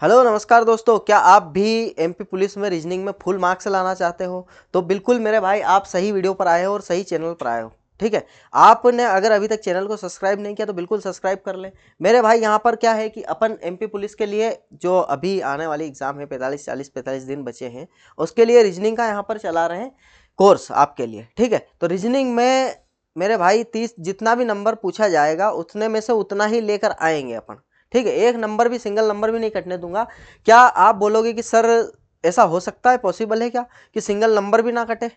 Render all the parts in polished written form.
Hello नमस्कार दोस्तों, क्या आप भी एमपी पुलिस में रीजनिंग में फुल मार्क्स लाना चाहते हो? तो बिल्कुल मेरे भाई आप सही वीडियो पर आए हो और सही चैनल पर आए हो। ठीक है, आपने अगर अभी तक चैनल को सब्सक्राइब नहीं किया तो बिल्कुल सब्सक्राइब कर लें। मेरे भाई यहाँ पर क्या है कि अपन एमपी पुलिस के लिए जो अभी आने वाली एग्जाम है 45 दिन बचे हैं, उसके लिए रीजनिंग का यहाँ पर चला रहे हैं कोर्स आपके लिए। ठीक है, तो रीजनिंग में मेरे भाई 30 जितना भी नंबर पूछा जाएगा उतने में से उतना ही लेकर आएंगे अपन। ठीक है, एक नंबर भी सिंगल नंबर भी नहीं कटने दूंगा। क्या आप बोलोगे कि सर ऐसा हो सकता है, पॉसिबल है क्या कि सिंगल नंबर भी ना कटे?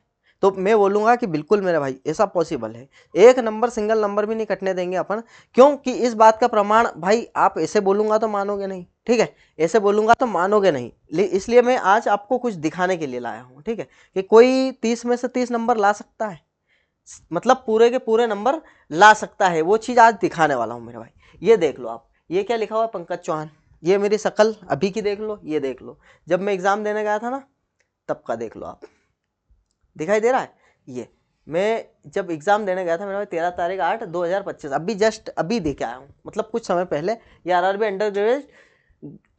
तो मैं बोलूंगा कि बिल्कुल मेरे भाई ऐसा पॉसिबल है, एक नंबर सिंगल नंबर भी नहीं कटने देंगे अपन। क्योंकि इस बात का प्रमाण भाई आप ऐसे बोलूंगा तो मानोगे नहीं। ठीक है, ऐसे बोलूंगा तो मानोगे नहीं, इसलिए मैं आज आपको कुछ दिखाने के लिए लाया हूँ। ठीक है, कि कोई 30 में से 30 नंबर ला सकता है, मतलब पूरे के पूरे नंबर ला सकता है, वो चीज आज दिखाने वाला हूँ मेरे भाई। ये देख लो आप, ये क्या लिखा हुआ है? पंकज चौहान। ये मेरी शक्ल अभी की देख लो, ये देख लो जब मैं एग्जाम देने गया था ना तब का देख लो आप, दिखाई दे रहा है? ये मैं जब एग्जाम देने गया था मेरा भाई 13 तारीख 8 2025, अभी जस्ट अभी दे के आया हूँ, मतलब कुछ समय पहले। ये RRB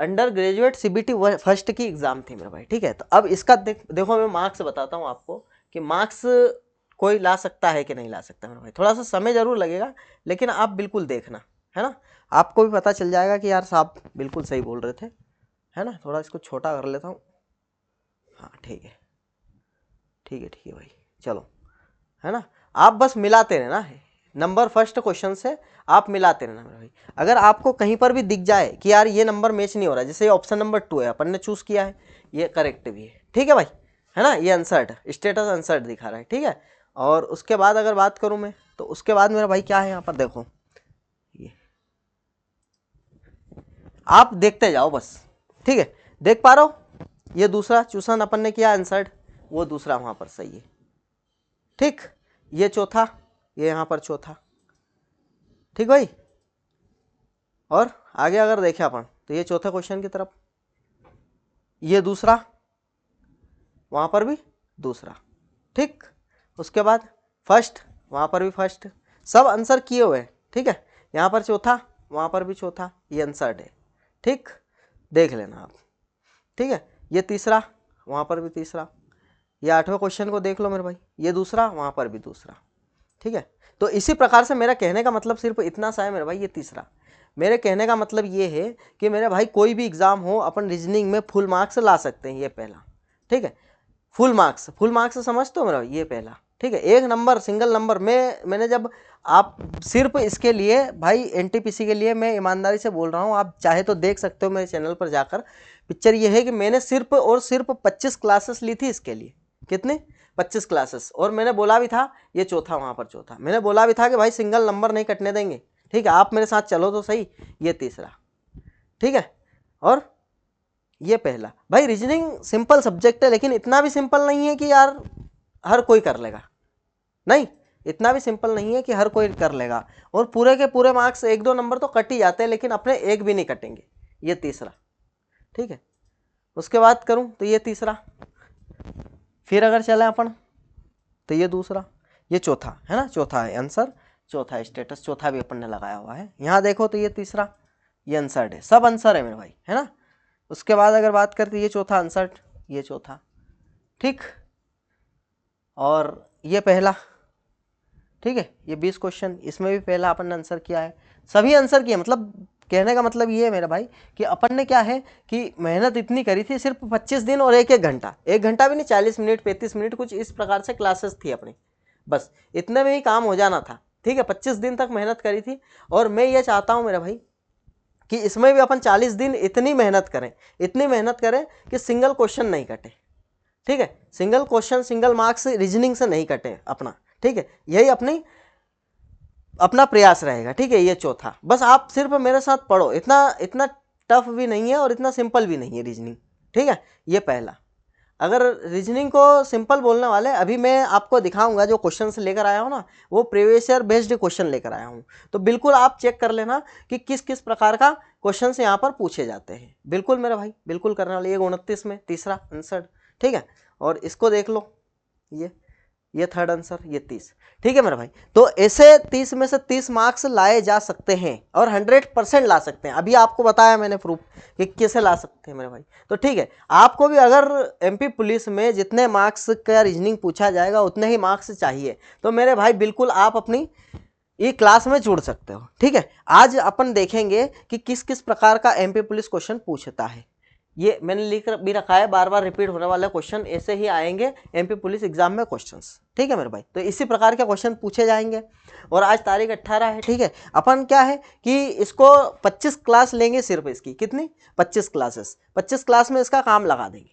under graduate CBT first की एग्जाम थी मेरा भाई। ठीक है, तो अब इसका देखो मैं मार्क्स बताता हूँ आपको कि मार्क्स कोई ला सकता है कि नहीं ला सकता मेरा भाई। थोड़ा सा समय जरूर लगेगा लेकिन आप बिल्कुल देखना, है ना? आपको भी पता चल जाएगा कि यार साहब बिल्कुल सही बोल रहे थे, है ना? थोड़ा इसको छोटा कर लेता हूँ। हाँ ठीक है, ठीक है, ठीक है भाई, चलो, है ना? आप बस मिलाते रहना है नंबर, फर्स्ट क्वेश्चन से आप मिलाते रहना मेरे भाई। अगर आपको कहीं पर भी दिख जाए कि यार ये नंबर मैच नहीं हो रहा, जैसे ऑप्शन नंबर 2 है अपन ने चूज किया है, ये करेक्ट भी है, ठीक है भाई, है ना? ये अनसर्ट स्टेटस अनसर्ट दिखा रहा है, ठीक है। और उसके बाद अगर बात करूं मैं, तो उसके बाद मेरा भाई क्या है यहाँ पर देखो, ये आप देखते जाओ बस। ठीक है, देख पा रहे हो? ये दूसरा चूसन अपन ने किया अनसर्ट, वो दूसरा वहां पर सही है। ठीक, ये चौथा, ये यहां पर चौथा। ठीक भाई, और आगे अगर देखें अपन तो ये चौथे क्वेश्चन की तरफ, ये दूसरा, वहां पर भी दूसरा। ठीक, उसके बाद फर्स्ट, वहां पर भी फर्स्ट, सब आंसर किए हुए हैं। ठीक है, यहां पर चौथा, वहां पर भी चौथा, ये आंसर्ड है। ठीक, देख लेना आप। ठीक है, ये तीसरा, वहां पर भी तीसरा। ये 8वें क्वेश्चन को देख लो मेरे भाई, ये दूसरा, वहां पर भी दूसरा। ठीक है, तो इसी प्रकार से मेरा कहने का मतलब सिर्फ इतना सा है मेरे भाई, ये तीसरा। मेरे कहने का मतलब ये है कि मेरे भाई कोई भी एग्जाम हो अपन रीजनिंग में फुल मार्क्स ला सकते हैं, ये पहला। ठीक है, फुल मार्क्स समझते हो मेरा भाई, ये पहला। ठीक है, एक नंबर सिंगल नंबर मैंने जब, आप सिर्फ इसके लिए भाई एनटीपीसी के लिए मैं ईमानदारी से बोल रहा हूँ, आप चाहे तो देख सकते हो मेरे चैनल पर जाकर। पिक्चर ये है कि मैंने सिर्फ और सिर्फ 25 क्लासेस ली थी इसके लिए। कितने? 25 क्लासेस। और मैंने बोला भी था, ये चौथा, वहां पर चौथा, मैंने बोला भी था कि भाई सिंगल नंबर नहीं कटने देंगे। ठीक है, आप मेरे साथ चलो तो सही। ये तीसरा, ठीक है, और ये पहला। भाई रीजनिंग सिंपल सब्जेक्ट है, लेकिन इतना भी सिंपल नहीं है कि यार हर कोई कर लेगा। नहीं, इतना भी सिंपल नहीं है कि हर कोई कर लेगा। और पूरे के पूरे मार्क्स 1-2 नंबर तो कट ही जाते हैं, लेकिन अपने एक भी नहीं कटेंगे। ये तीसरा। ठीक है, उसके बाद करूं तो ये तीसरा, फिर अगर चले अपन तो ये दूसरा, ये चौथा, है ना? चौथा है आंसर, चौथा है स्टेटस, चौथा भी अपन ने लगाया हुआ है। यहाँ देखो तो ये तीसरा, ये आंसर है, सब आंसर है मेरे भाई, है ना? उसके बाद अगर बात करते, ये चौथा आंसर, ये चौथा। ठीक, और ये पहला। ठीक है, ये 20 क्वेश्चन, इसमें भी पहला अपन ने आंसर किया है, सभी आंसर किए। मतलब कहने का मतलब ये है मेरा भाई कि अपन ने क्या है कि मेहनत इतनी करी थी, सिर्फ 25 दिन और एक घंटा, एक घंटा भी नहीं, 40 मिनट 35 मिनट कुछ इस प्रकार से क्लासेस थी अपनी, बस इतने में ही काम हो जाना था। ठीक है, 25 दिन तक मेहनत करी थी। और मैं ये चाहता हूँ मेरा भाई कि इसमें भी अपन 40 दिन इतनी मेहनत करें, इतनी मेहनत करें कि सिंगल क्वेश्चन नहीं कटे। ठीक है, single question single marks reasoning से नहीं कटे अपना। ठीक है, यही अपना प्रयास रहेगा। ठीक है, ये चौथा। बस आप सिर्फ मेरे साथ पढ़ो, इतना इतना टफ भी नहीं है और इतना सिंपल भी नहीं है रीजनिंग। ठीक है, ये पहला। अगर रीजनिंग को सिंपल बोलने वाले, अभी मैं आपको दिखाऊंगा जो क्वेश्चन लेकर आया हूँ ना, वो प्रीवियस ईयर बेस्ड क्वेश्चन लेकर आया हूँ। तो बिल्कुल आप चेक कर लेना कि किस किस प्रकार का क्वेश्चन यहाँ पर पूछे जाते हैं। बिल्कुल मेरे भाई, बिल्कुल करने वाले। ये 29 में तीसरा आंसर। ठीक है, और इसको देख लो, ये ये थर्ड आंसर, ये 30। ठीक है मेरे भाई, तो ऐसे 30 में से 30 मार्क्स लाए जा सकते हैं और 100% ला सकते हैं। अभी आपको बताया मैंने प्रूफ कि कैसे ला सकते हैं मेरे भाई। तो ठीक है, आपको भी अगर एमपी पुलिस में जितने मार्क्स का रीजनिंग पूछा जाएगा उतने ही मार्क्स चाहिए, तो मेरे भाई बिल्कुल आप अपनी ये क्लास में जुड़ सकते हो। ठीक है, आज अपन देखेंगे कि किस किस प्रकार का एमपी पुलिस क्वेश्चन पूछता है। ये मैंने लिख भी रखा है, बार बार रिपीट होने वाले क्वेश्चन ऐसे ही आएंगे एमपी पुलिस एग्जाम में क्वेश्चंस। ठीक है मेरे भाई, तो इसी प्रकार के क्वेश्चन पूछे जाएंगे। और आज तारीख 18 है। ठीक है, अपन क्या है कि इसको 25 क्लास लेंगे, सिर्फ इसकी कितनी 25 क्लासेस, 25 क्लास में इसका काम लगा देंगे।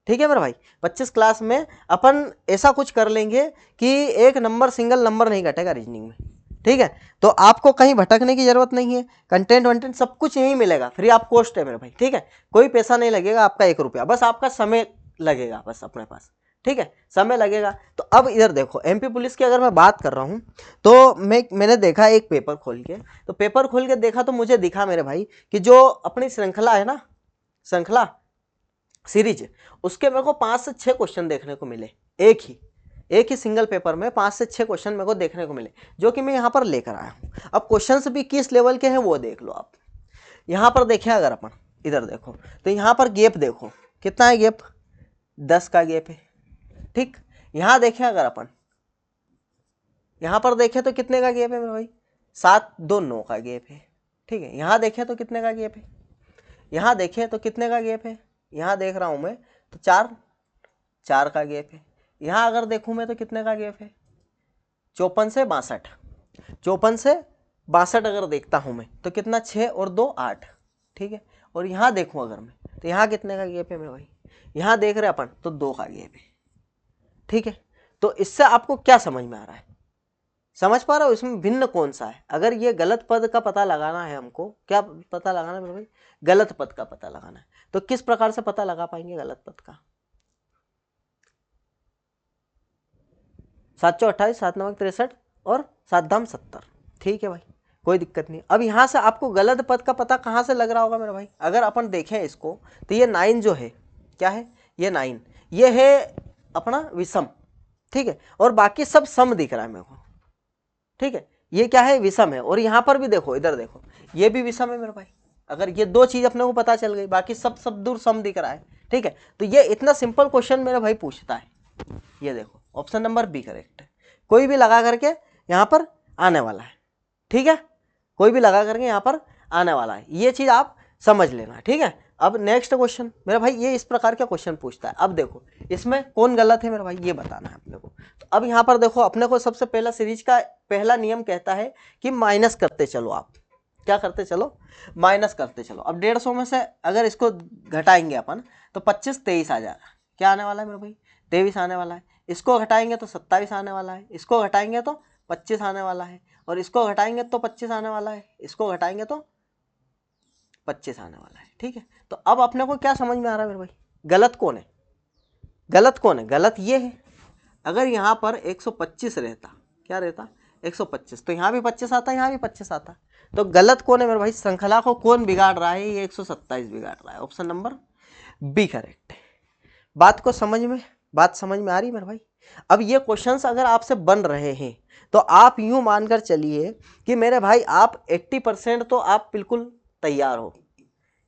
ठीक है मेरे भाई, 25 क्लास में अपन ऐसा कुछ कर लेंगे कि एक नंबर सिंगल नंबर नहीं घटेगा रीजनिंग में। ठीक है, तो आपको कहीं भटकने की जरूरत नहीं है, कंटेंट वंटेंट सब कुछ यहीं मिलेगा, फ्री ऑफ कॉस्ट है मेरे भाई। ठीक है, कोई पैसा नहीं लगेगा आपका, 1 रुपया, बस आपका समय लगेगा बस अपने पास। ठीक है, समय लगेगा। तो अब इधर देखो, एमपी पुलिस की अगर मैं बात कर रहा हूँ तो मैंने देखा एक पेपर खोल के, तो पेपर खोल के देखा तो मुझे दिखा मेरे भाई कि जो अपनी श्रृंखला है ना, श्रृंखला सीरीज, उसके मेरे को 5 से 6 क्वेश्चन देखने को मिले, एक ही सिंगल पेपर में 5 से 6 क्वेश्चन मेरे को देखने को मिले, जो कि मैं यहाँ पर लेकर आया हूँ। अब क्वेश्चंस भी किस लेवल के हैं वो देख लो आप। यहाँ पर देखें अगर अपन, इधर देखो तो यहाँ पर गैप देखो कितना है, गैप 10 का गैप है। ठीक, यहाँ देखें अगर अपन, यहाँ पर देखें तो कितने का गैप है मेरे भाई, 7, 2, 9 का गैप है। ठीक है, यहाँ देखें तो कितने का गैप है, यहाँ देखें तो कितने का गैप है, यहाँ देख रहा हूँ मैं तो 4 का गैप है। यहाँ अगर देखूँ मैं तो कितने का गैप है, 54 से 62, 54 से 62 अगर देखता हूँ मैं तो कितना, 6 और 2 8। ठीक है, और यहाँ देखूँ अगर मैं तो यहाँ कितने का गैप है मेरे भाई, यहाँ देख रहे अपन तो 2 का गैप है। ठीक है, तो इससे आपको क्या समझ में आ रहा है, समझ पा रहे हो इसमें भिन्न कौन सा है। अगर ये गलत पद का पता लगाना है हमको, क्या पता लगाना है मेरे भाई, गलत पद का पता लगाना है, तो किस प्रकार से पता लगा पाएंगे गलत पद का, 7 चौ 28, 7 9 63 और 7 धाम 70। ठीक है भाई, कोई दिक्कत नहीं। अब यहाँ से आपको गलत पद का पता कहाँ से लग रहा होगा मेरे भाई, अगर अपन देखें इसको तो ये 9 जो है, क्या है ये 9, ये है अपना विषम। ठीक है, और बाकी सब सम दिख रहा है मेरे को। ठीक है, ये क्या है, विषम है। और यहाँ पर भी देखो, इधर देखो, ये भी विषम है मेरे भाई। अगर ये 2 चीज अपने को पता चल गई, बाकी सब दूर सम दिख रहा है। ठीक है, तो ये इतना सिंपल क्वेश्चन मेरे भाई पूछता है। ये देखो ऑप्शन नंबर बी करेक्ट है, कोई भी लगा करके यहाँ पर आने वाला है। ठीक है, कोई भी लगा करके यहाँ पर आने वाला है, ये चीज आप समझ लेना। ठीक है, अब नेक्स्ट क्वेश्चन मेरे भाई, ये इस प्रकार का क्वेश्चन पूछता है। अब देखो इसमें कौन गलत है मेरे भाई, ये बताना है अपने को। तो अब यहाँ पर देखो, अपने को सबसे पहला सीरीज का पहला नियम कहता है कि माइनस करते चलो। आप क्या करते चलो, माइनस करते चलो। अब 150 में से अगर इसको घटाएंगे अपन तो 25 23 आ जाएगा, क्या आने वाला है मेरे भाई, 23 आने वाला है। इसको घटाएंगे तो 27 आने वाला है, इसको घटाएंगे तो 25 आने वाला है, और इसको घटाएंगे तो 25 आने वाला है, इसको घटाएंगे तो 25 आने वाला है। ठीक है, तो अब अपने को क्या समझ में आ रहा है मेरे भाई, गलत कौन है, गलत कौन है, गलत ये है। अगर यहाँ पर 125 रहता, क्या रहता 125, तो यहाँ भी 25 आता, यहाँ भी 25 आता। तो गलत कौन है मेरे भाई, श्रृंखला को कौन बिगाड़ रहा है, ये 127 बिगाड़ रहा है। ऑप्शन नंबर बी करेक्ट है। बात समझ में आ रही है मेरे भाई। अब ये क्वेश्चंस अगर आपसे बन रहे हैं तो आप यूं मानकर चलिए कि मेरे भाई आप 80% तो आप बिल्कुल तैयार हो।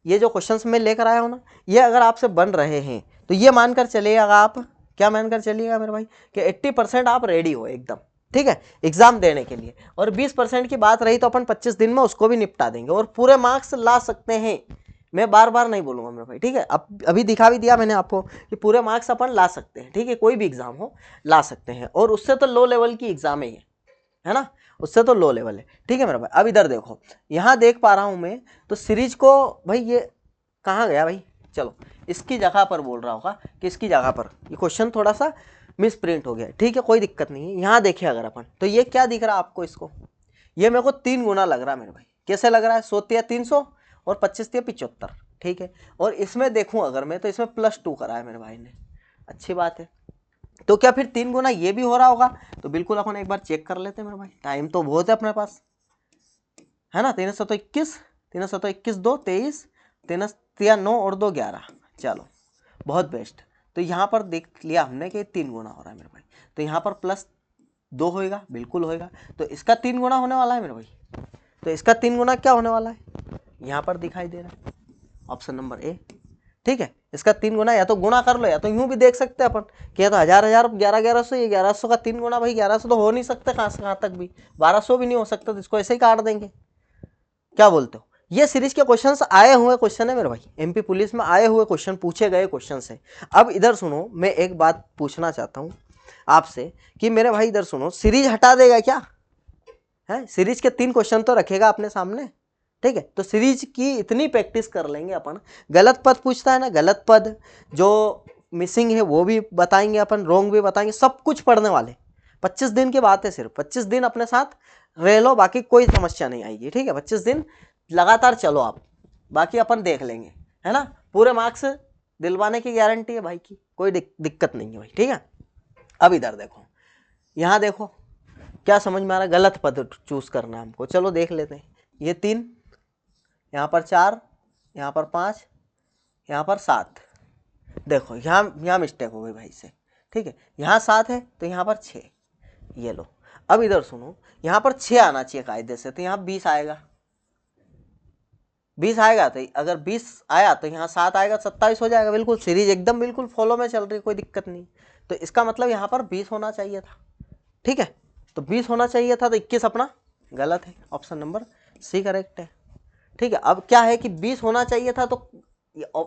ये जो क्वेश्चंस मैं लेकर आया हूं ना, ये अगर आपसे बन रहे हैं तो ये मानकर चलिएगा आप, क्या मानकर चलिएगा मेरे भाई, कि 80% आप रेडी हो एकदम। ठीक है, एग्जाम देने के लिए। और 20% की बात रही तो अपन 25 दिन में उसको भी निपटा देंगे और पूरे मार्क्स ला सकते हैं। मैं बार बार नहीं बोलूंगा मेरे भाई। ठीक है, अब अभी दिखा भी दिया मैंने आपको कि पूरे मार्क्स अपन ला सकते हैं। ठीक है, कोई भी एग्जाम हो ला सकते हैं, और उससे तो लो लेवल की एग्जाम ही है ना, उससे तो लो लेवल है। ठीक है मेरे भाई, अब इधर देखो, यहाँ देख पा रहा हूँ मैं तो सीरीज को भाई, ये कहाँ गया भाई, चलो इसकी जगह पर बोल रहा होगा कि इसकी जगह पर, ये क्वेश्चन थोड़ा सा मिस प्रिंट हो गया। ठीक है, कोई दिक्कत नहीं है। यहाँ देखें अगर अपन तो ये क्या दिख रहा है आपको, इसको ये मेरे को 3 गुना लग रहा है मेरे भाई। कैसे लग रहा है, 100 तिया 300 और 25 तिया 75। ठीक है, और इसमें देखूं अगर मैं तो इसमें +2 करा है मेरे भाई ने, अच्छी बात है। तो क्या फिर 3 गुना ये भी हो रहा होगा, तो बिल्कुल अपन एक बार चेक कर लेते हैं मेरे भाई, टाइम तो बहुत है अपने पास, है ना। 3 तो 21, 2 23, 3 9 और 2 11, चलो बहुत बेस्ट। तो यहाँ पर देख लिया हमने कि 3 गुना हो रहा है मेरे भाई, तो यहाँ पर +2 होएगा, बिल्कुल होएगा। तो इसका 3 गुना होने वाला है मेरे भाई, तो इसका 3 गुना क्या होने वाला है, यहाँ पर दिखाई दे रहा है ऑप्शन नंबर ए। ठीक है, इसका 3 गुना, या तो गुणा कर लो या तो यूं भी देख सकते हैं अपन कि तो 1000 1000 1100, ये 1100 का 3 गुना भाई 1100 तो हो नहीं सकता, कहाँ से कहाँ तक भी 1200 भी नहीं हो सकता, तो इसको ऐसे ही काट देंगे। क्या बोलते हो? ये सीरीज के क्वेश्चंस आए हुए क्वेश्चन है मेरे भाई, एमपी पुलिस में आए हुए क्वेश्चन, पूछे गए क्वेश्चन है। अब इधर सुनो, मैं एक बात पूछना चाहता हूँ आपसे कि मेरे भाई इधर सुनो, सीरीज हटा देगा क्या है? सीरीज के 3 क्वेश्चन तो रखेगा अपने सामने, ठीक है। तो सीरीज की इतनी प्रैक्टिस कर लेंगे अपन, गलत पद पूछता है ना, गलत पद जो मिसिंग है वो भी बताएंगे अपन, रोंग भी बताएंगे, सब कुछ पढ़ने वाले। 25 दिन की बात है, सिर्फ 25 दिन अपने साथ रह लो, बाकी कोई समस्या नहीं आएगी, ठीक है। 25 दिन लगातार चलो आप, बाकी अपन देख लेंगे, है ना। पूरे मार्क्स दिलवाने की गारंटी है भाई की, कोई दिक्कत नहीं है भाई, ठीक है। अब इधर देखो, यहाँ देखो क्या समझ में आ रहा है, गलत पद चूज करना है हमको, चलो देख लेते हैं। ये 3, यहाँ पर 4, यहाँ पर 5, यहाँ पर 7, देखो यहाँ मिस्टेक हो गई भाई से, ठीक है। यहाँ 7 है तो यहाँ पर 6, ये लो। अब इधर सुनो, यहाँ पर 6 आना चाहिए कायदे से, तो यहाँ 20 आएगा, 20 आएगा, तो अगर 20 आया तो यहाँ 7 आएगा, 27 हो जाएगा। बिल्कुल सीरीज एकदम बिल्कुल फॉलो में चल रही है, कोई दिक्कत नहीं। तो इसका मतलब यहाँ पर 20 होना चाहिए था, ठीक है। तो 20 होना चाहिए था, तो 21 अपना गलत है, ऑप्शन नंबर सी करेक्ट है, ठीक है। अब क्या है कि 20 होना चाहिए था, तो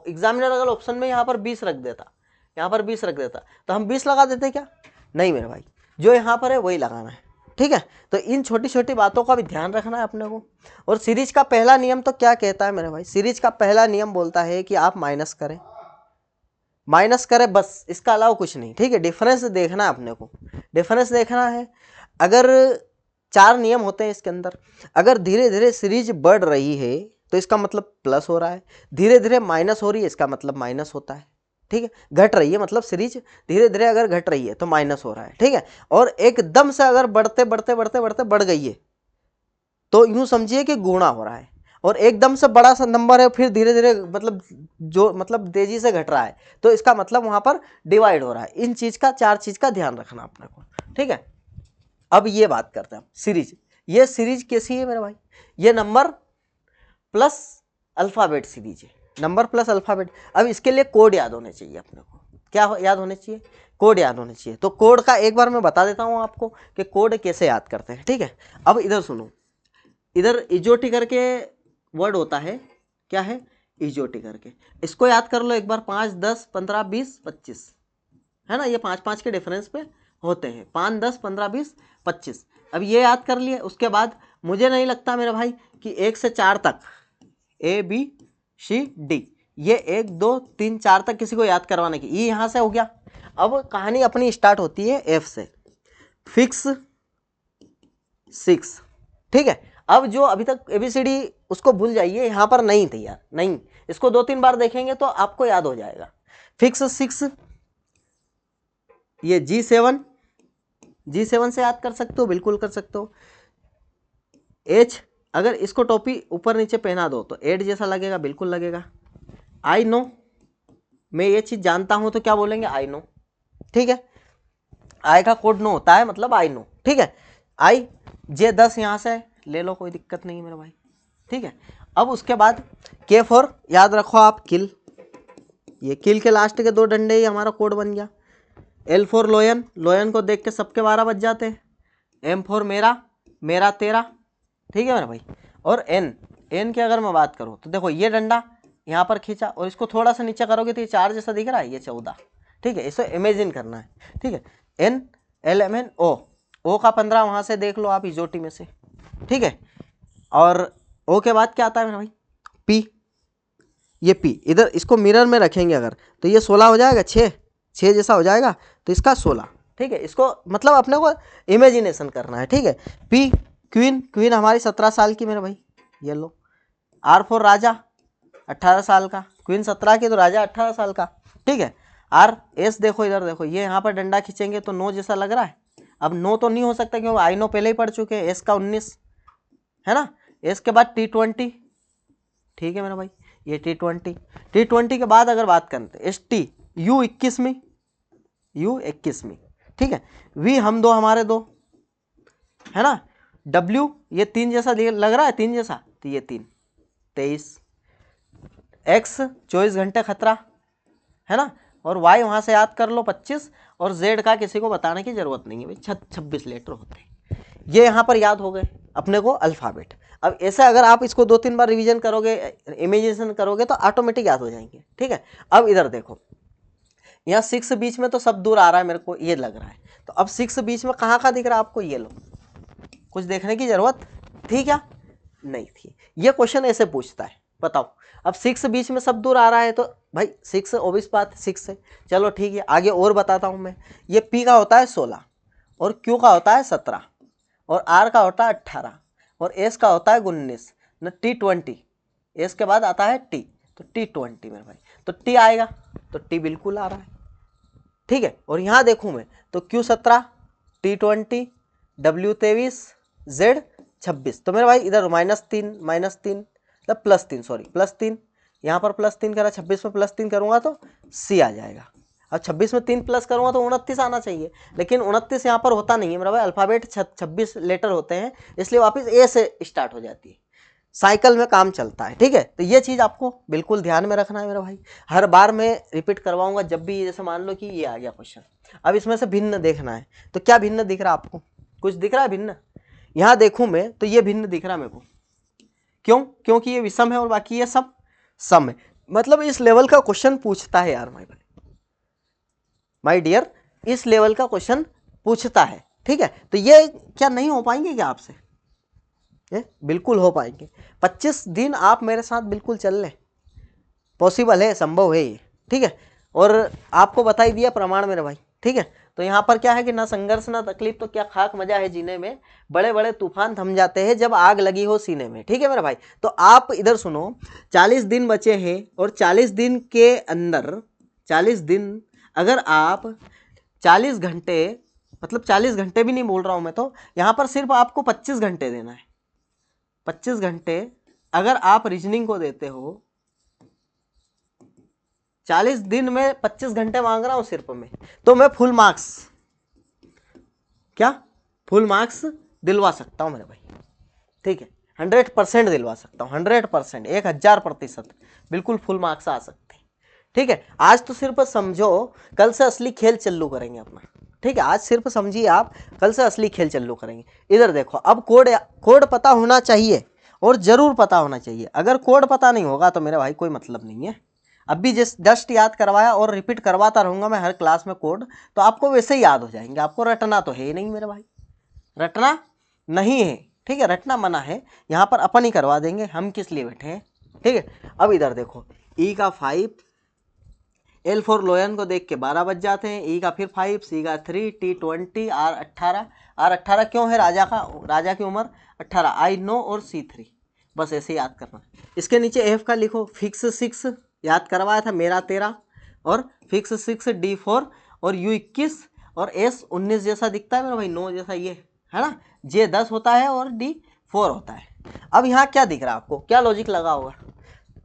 एग्जामिनर अगर ऑप्शन में यहाँ पर 20 रख देता, यहाँ पर 20 रख देता, तो हम 20 लगा देते क्या? नहीं मेरे भाई, जो यहाँ पर है वही लगाना है, ठीक है। तो इन छोटी छोटी बातों का भी ध्यान रखना है अपने को। और सीरीज का पहला नियम तो क्या कहता है मेरे भाई, सीरीज का पहला नियम बोलता है कि आप माइनस करें, माइनस करें बस, इसका अलावा कुछ नहीं, ठीक है। डिफरेंस देखना है अपने को, डिफरेंस देखना है। अगर 4 नियम होते हैं इसके अंदर, अगर धीरे धीरे सीरीज बढ़ रही है तो इसका मतलब प्लस हो रहा है, धीरे धीरे माइनस हो रही है इसका मतलब माइनस होता है, ठीक है। घट रही है मतलब सीरीज धीरे धीरे अगर घट रही है तो माइनस हो रहा है, ठीक है। और एकदम से अगर बढ़ते बढ़ते बढ़ते बढ़ते बढ़ गई है तो यूं समझिए कि गुणा हो रहा है। और एकदम से बड़ा सा नंबर है फिर धीरे धीरे मतलब जो मतलब तेजी से घट रहा है, तो इसका मतलब वहां पर डिवाइड हो रहा है। इन चीज का 4 चीज का ध्यान रखना अपने को, ठीक है। अब ये बात करते हैं सीरीज, ये सीरीज कैसी है मेरे भाई, ये नंबर प्लस अल्फाबेट सीरीज है, नंबर प्लस अल्फाबेट। अब इसके लिए कोड याद होने चाहिए अपने को, क्या याद होने चाहिए? कोड याद होने चाहिए। तो कोड का एक बार मैं बता देता हूं आपको कि कोड कैसे याद करते हैं, ठीक है। अब इधर सुनो, इधर इजोटी करके वर्ड होता है, क्या है? इजोटी करके, इसको याद कर लो एक बार, 5 10 15 20 25, है ना। ये 5 5 के डिफरेंस पे होते हैं, 5 10 15 20 25। अब ये याद कर लिए, उसके बाद मुझे नहीं लगता मेरे भाई कि 1 से 4 तक ABCD, ये 1 2 3 4 तक किसी को याद करवाने की, ये यहाँ से हो गया। अब कहानी अपनी स्टार्ट होती है F से, फिक्स 6, ठीक है। अब जो अभी तक ABCD उसको भूल जाइए, यहाँ पर नहीं थी यार, नहीं, इसको 2-3 बार देखेंगे तो आपको याद हो जाएगा। फिक्स 6, ये G7 से याद कर सकते हो, बिल्कुल कर सकते हो। H, अगर इसको टोपी ऊपर नीचे पहना दो तो 8 जैसा लगेगा, बिल्कुल लगेगा। I नो, मैं ये चीज जानता हूं तो क्या बोलेंगे? I नो, ठीक है। I का कोड नो होता है, मतलब I नो, ठीक है। I J10 यहां से ले लो, कोई दिक्कत नहीं है मेरे भाई, ठीक है। अब उसके बाद K4 याद रखो आप, किल, ये किल के लास्ट के 2 डंडे ही हमारा कोड बन गया। L4 लोयन, लोयन को देख के सबके 12 बज जाते हैं। M4 मेरा, मेरा तेरा, ठीक है मेरा भाई। और N की अगर मैं बात करूँ तो देखो ये डंडा यहाँ पर खींचा और इसको थोड़ा सा नीचे करोगे तो ये 4 जैसा दिख रहा है, ये 14, ठीक है। इसे इमेजिन करना है, ठीक है। N L M N O का 15 वहाँ से देख लो आप इजोटी में से, ठीक है। और O के बाद क्या आता है मेरा भाई? P, ये P इधर इसको मिरर में रखेंगे अगर तो ये 16 हो जाएगा, 6 जैसा हो जाएगा, तो इसका 16, ठीक है। इसको मतलब अपने को इमेजिनेशन करना है, ठीक है। P क्वीन हमारी 17 साल की मेरे भाई, ये लो। R4 राजा 18 साल का, क्वीन 17 की तो राजा 18 साल का, ठीक है। S देखो इधर देखो, ये यहाँ पर डंडा खींचेंगे तो 9 जैसा लग रहा है। अब 9 तो नहीं हो सकता क्योंकि I नो पहले ही पढ़ चुके हैं, S का 19 है ना। S के बाद T20, ठीक है मेरा भाई, ये T20 के बाद अगर बात करते ST, U21वीं, U21वीं, ठीक है। V हम दो, हमारे दो, है ना। W ये 3 जैसा लग रहा है, 3 जैसा, तो ये 3, 23। X 24 घंटे खतरा, है ना। और Y वहां से याद कर लो 25, और Z का किसी को बताने की जरूरत नहीं है भाई, 26 लेटर होते हैं। ये यहाँ पर याद हो गए अपने को अल्फाबेट। अब ऐसे अगर आप इसको 2-3 बार रिवीजन करोगे, इमेजिनेशन करोगे, तो ऑटोमेटिक याद हो जाएंगे, ठीक है। अब इधर देखो, यहाँ 6 बीच में तो सब दूर आ रहा है मेरे को, ये लग रहा है। तो अब 6 बीच में कहाँ का दिख रहा है आपको, ये लो, कुछ देखने की जरूरत थी क्या, नहीं थी। ये क्वेश्चन ऐसे पूछता है, बताओ। अब 6 बीच में सब दूर आ रहा है, तो भाई 6 ऑब्वियस बात 6 है। चलो ठीक है, आगे और बताता हूँ मैं। ये P का होता है 16, और Q का होता है 17, और R का होता है 18, और S का होता है 19, न T20, S के बाद आता है T, तो T20 मेरे भाई, तो T आएगा, तो T बिल्कुल आ रहा है, ठीक है। और यहाँ देखूँ मैं, तो Q17, T20, W23, Z26, तो मेरे भाई इधर -3, मतलब +3, सॉरी +3, यहाँ पर +3 करा, 26 में +3 करूँगा तो C आ जाएगा। अब 26 में 3 प्लस करूँगा तो 29 आना चाहिए, लेकिन 29 यहाँ पर होता नहीं है मेरा भाई, अल्फ़ाबेट 26 लेटर होते हैं, इसलिए वापस A से स्टार्ट हो जाती है, साइकिल में काम चलता है, ठीक है। तो ये चीज़ आपको बिल्कुल ध्यान में रखना है मेरा भाई, हर बार मैं रिपीट करवाऊंगा जब भी, जैसे मान लो कि ये आ गया क्वेश्चन। अब इसमें से भिन्न देखना है, तो क्या भिन्न दिख रहा है आपको, कुछ दिख रहा है भिन्न। यहाँ देखूं मैं तो ये भिन्न दिख रहा है मेरे को, क्यों, क्योंकि ये विषम है और बाकी ये सब सम है। मतलब इस लेवल का क्वेश्चन पूछता है यार माय डियर, इस लेवल का क्वेश्चन पूछता है, ठीक है। तो ये क्या नहीं हो पाएंगे क्या आपसे, बिल्कुल हो पाएंगे। 25 दिन आप मेरे साथ बिल्कुल चल लें, पॉसिबल है, संभव है ये, ठीक है। और आपको बता ही दिया प्रमाण मेरे भाई, ठीक है। तो यहाँ पर क्या है कि ना संघर्ष ना तकलीफ, तो क्या खाक मजा है जीने में, बड़े बड़े तूफान थम जाते हैं जब आग लगी हो सीने में, ठीक है मेरे भाई। तो आप इधर सुनो, 40 दिन बचे हैं, और 40 दिन के अंदर, 40 दिन अगर आप 40 घंटे, मतलब 40 घंटे भी नहीं बोल रहा हूँ मैं, तो यहाँ पर सिर्फ आपको 25 घंटे देना है। 25 घंटे अगर आप रीजनिंग को देते हो, 40 दिन में 25 घंटे मांग रहा हूं सिर्फ मैं, तो मैं फुल मार्क्स, क्या फुल मार्क्स दिलवा सकता हूं मेरे भाई, ठीक है। 100% दिलवा सकता हूं, 100%, 1000% बिल्कुल फुल मार्क्स आ सकते हैं, ठीक है। आज तो सिर्फ समझो, कल से असली खेल चालू करेंगे अपना, ठीक है। आज सिर्फ समझिए आप, कल से असली खेल चालू करेंगे। इधर देखो, अब कोड पता होना चाहिए, और जरूर पता होना चाहिए। अगर कोड पता नहीं होगा तो मेरे भाई कोई मतलब नहीं है। अब भी जस्ट याद करवाया और रिपीट करवाता रहूंगा मैं हर क्लास में कोड, तो आपको वैसे ही याद हो जाएंगे। आपको रटना तो है ही नहीं मेरे भाई, रटना नहीं है, ठीक है, रटना मना है। यहाँ पर अपन ही करवा देंगे, हम किस लिए बैठे हैं, ठीक है। अब इधर देखो, ई का 5, एल फॉर लोयन को देख के 12 बज जाते हैं, ई का फिर 5, सी का 3, T20, R18 क्यों है, राजा की उम्र 18, आई नो, और C3, बस ऐसे याद करना। इसके नीचे एफ का लिखो, फिक्स 6 याद करवाया था, मेरा 13, और फिक्स 6 D4, और U21, और S19 जैसा दिखता है मेरा भाई, 9 जैसा ये है ना, J10 होता है, और D4 होता है। अब यहाँ क्या दिख रहा है आपको, क्या लॉजिक लगा होगा